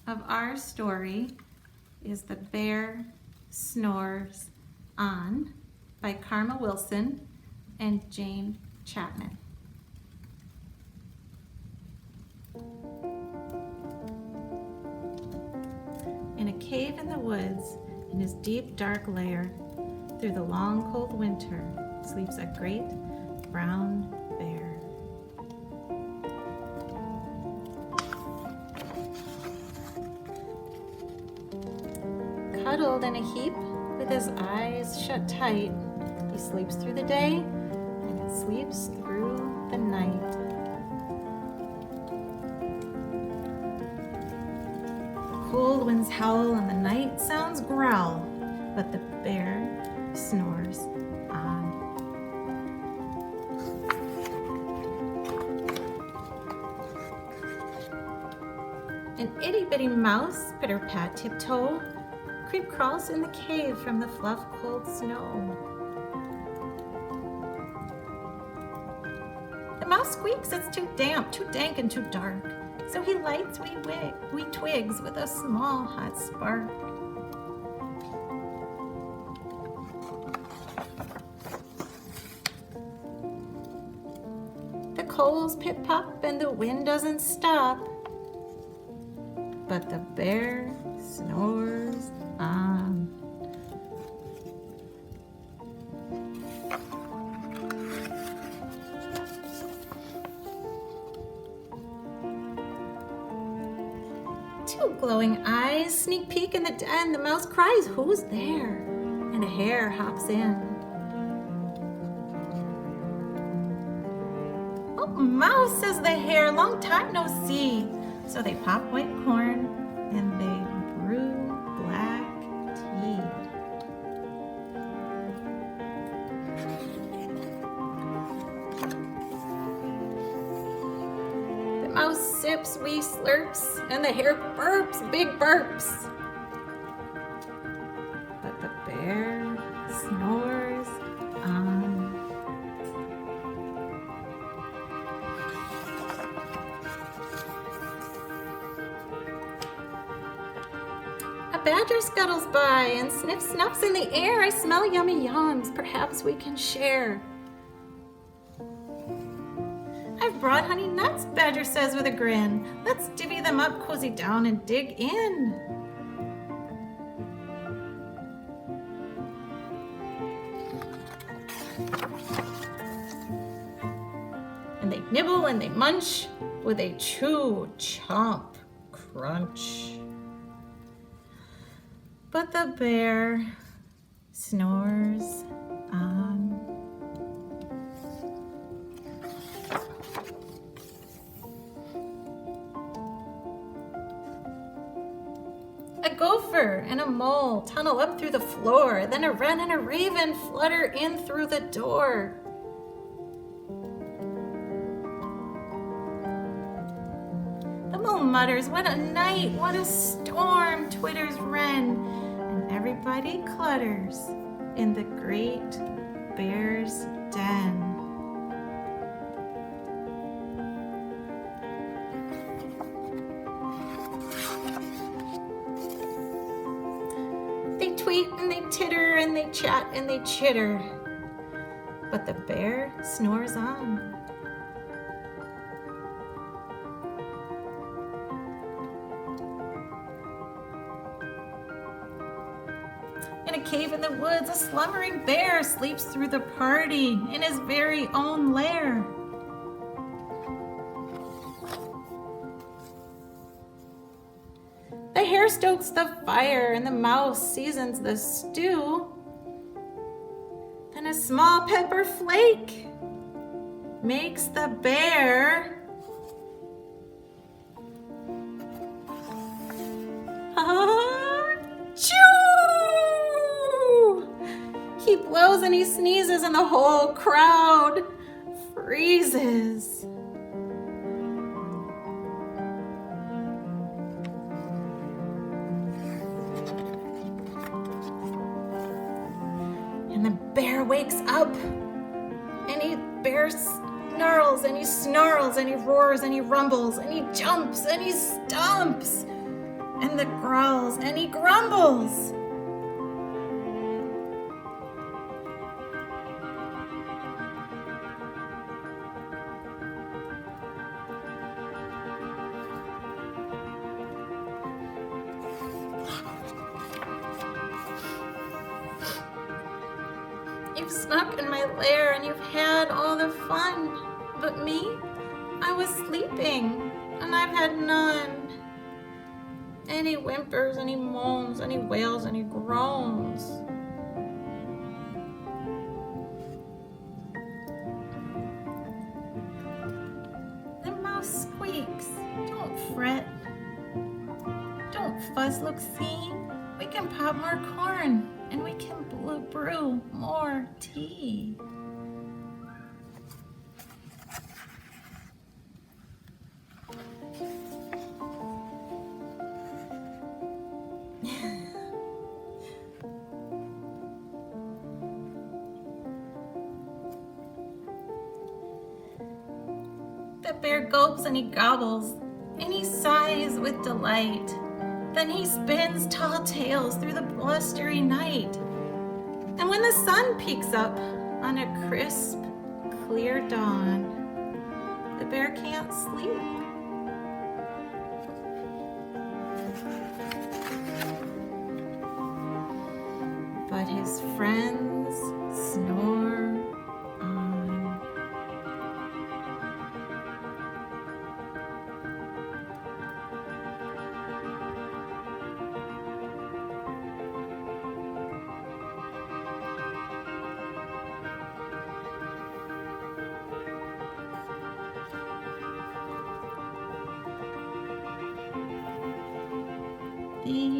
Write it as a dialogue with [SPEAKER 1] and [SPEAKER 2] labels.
[SPEAKER 1] of our story is The Bear Snores On by Karma Wilson and Jane Chapman. In a cave in the woods, in his deep dark lair, through the long cold winter, sleeps a great brown bear. Cuddled in a heap with his eyes shut tight, he sleeps through the day and sleeps through the night. The cold winds howl and the night sounds growl, but the bear snores on. An itty-bitty mouse, pitter-pat tiptoe, creep crawls in the cave from the fluff cold snow. The mouse squeaks it's too damp, too dank, and too dark, so he lights wee twigs with a small hot spark. The coals pit-pop and the wind doesn't stop, but the bear snores on. Two glowing eyes sneak peek in the den. The mouse cries, "Who's there?" And a hare hops in. "Oh, mouse," says the hare, "long time no see." So they pop white corn and they brew black tea. The mouse sips wee slurps and the hare burps big burps. But the bear snores on. A badger scuttles by and snuffs in the air. "I smell yummy yums, perhaps we can share." "I've brought honey nuts," Badger says with a grin. "Let's divvy them up, cozy down, and dig in." And they nibble and they munch with a chew, chomp, crunch. But the bear snores on. A gopher and a mole tunnel up through the floor. Then a wren and a raven flutter in through the door. The mole mutters, "What a night, what a storm," twitters wren, and everybody clutters in the great bear's den. They tweet and they titter and they chat and they chitter, but the bear snores on. In a cave in the woods, a slumbering bear sleeps through the party in his very own lair. The hare stokes the fire and the mouse seasons the stew. Then a small pepper flake makes the bear He blows and he sneezes and the whole crowd freezes. And the bear wakes up and he snarls and he roars and he rumbles and he jumps and he stomps. and the growls, and he grumbles. You've snuck in my lair and you've had all the fun, but me, I was sleeping and I've had none. And he whimpers and he moans and he wails and he groans. The mouse squeaks. Don't fret. Don't fuss, look, see. We can pop more corn and we can brew more tea. The bear gulps and he gobbles, and he sighs with delight. Then he spins tall tales through the blustery night. And when the sun peeks up on a crisp, clear dawn, the bear can't sleep. But his friends snore on. The